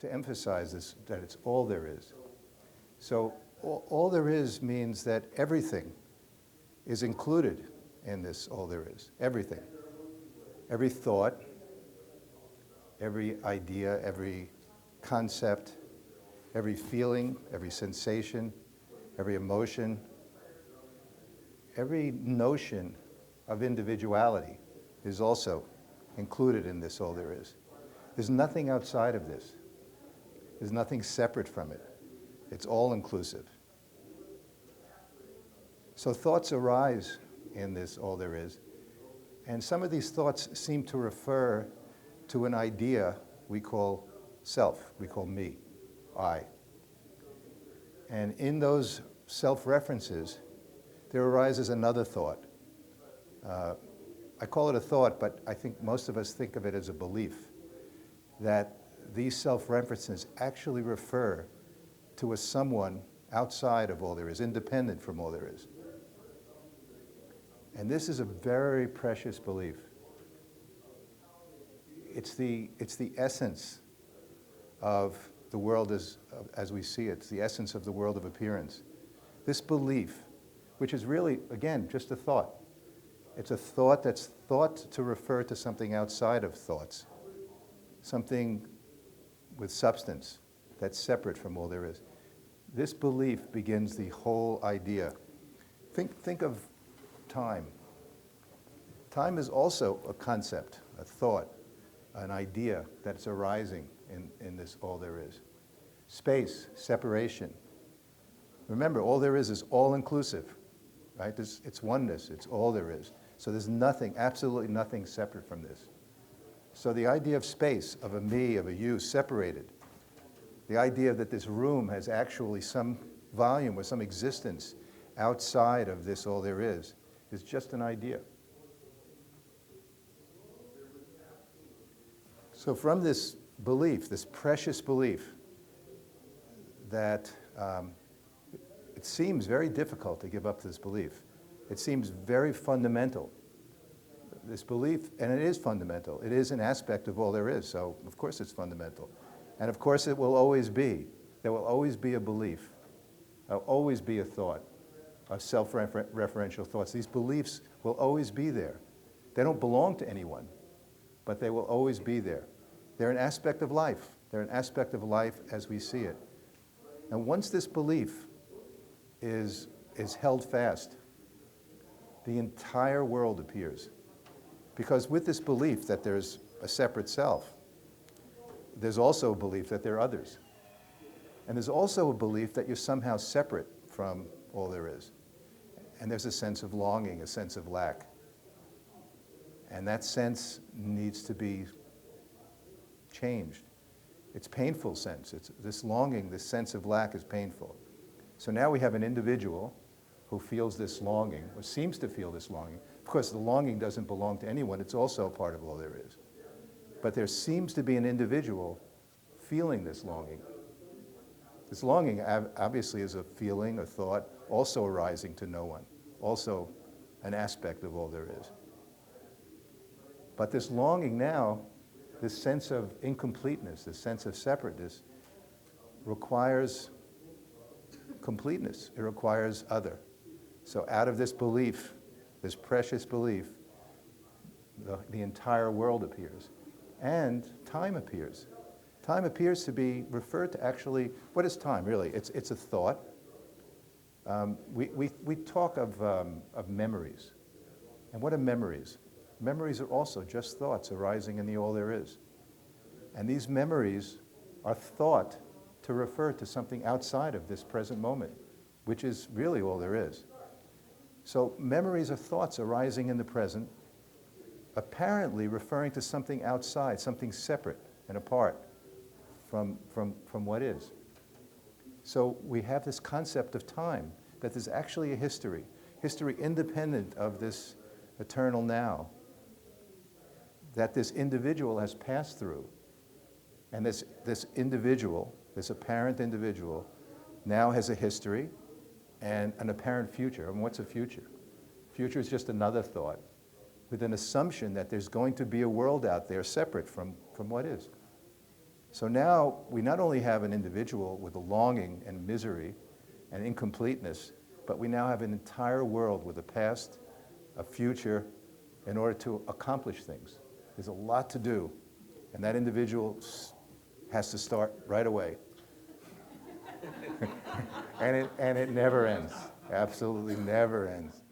to emphasize this, that it's all there is. So all there is means that everything is included in this all there is. Everything. Every thought, every idea, every concept, every feeling, every sensation, every emotion, every notion of individuality is also included in this all there is. There's nothing outside of this. There's nothing separate from it. It's all inclusive. So thoughts arise in this all there is, and some of these thoughts seem to refer to an idea we call self, we call me, I. And in those self-references, there arises another thought. I call it a thought, but I think most of us think of it as a belief, that these self-references actually refer to a someone outside of all there is, independent from all there is. And this is a very precious belief. It's the essence of the world as we see it. It's the essence of the world of appearance. This belief, which is really, again, just a thought. It's a thought that's thought to refer to something outside of thoughts, something with substance that's separate from all there is. This belief begins the whole idea. Think of time. Time is also a concept, a thought, an idea that's arising in this all there is. Space, separation. Remember, all there is all-inclusive, right? It's oneness, it's all there is. So there's nothing, absolutely nothing separate from this. So the idea of space, of a me, of a you, separated, the idea that this room has actually some volume or some existence outside of this all there is just an idea. So from this belief, this precious belief, that it seems very difficult to give up this belief. It seems very fundamental. This belief, and it is fundamental. It is an aspect of all there is, so of course it's fundamental. And of course it will always be. There will always be a belief. There will always be a thought, of self-referential thoughts. These beliefs will always be there. They don't belong to anyone, but they will always be there. They're an aspect of life. They're an aspect of life as we see it. And once this belief is held fast, the entire world appears. Because with this belief that there's a separate self, there's also a belief that there are others. And there's also a belief that you're somehow separate from all there is. And there's a sense of longing, a sense of lack. And that sense needs to be changed. It's painful sense. It's this longing, this sense of lack is painful. So now we have an individual who feels this longing, or seems to feel this longing. Of course, the longing doesn't belong to anyone. It's also a part of all there is. But there seems to be an individual feeling this longing. This longing obviously is a feeling, a thought, also arising to no one, also an aspect of all there is. But this longing now, this sense of incompleteness, this sense of separateness, requires completeness. It requires other. So out of this belief, this precious belief, the entire world appears. And time appears. Time appears to be referred to actually, what is time really? It's a thought. We talk of memories. And what are memories? Memories are also just thoughts arising in the all there is. And these memories are thought to refer to something outside of this present moment, which is really all there is. So memories are thoughts arising in the present, apparently referring to something outside, something separate and apart from what is. So we have this concept of time, that there's actually a history independent of this eternal now, that this individual has passed through. And this individual, this apparent individual, now has a history and an apparent future. And what's a future? Future is just another thought with an assumption that there's going to be a world out there separate from what is. So now we not only have an individual with a longing and misery and incompleteness, but we now have an entire world with a past, a future, in order to accomplish things. There's a lot to do, and that individual has to start right away. And it never ends, absolutely never ends.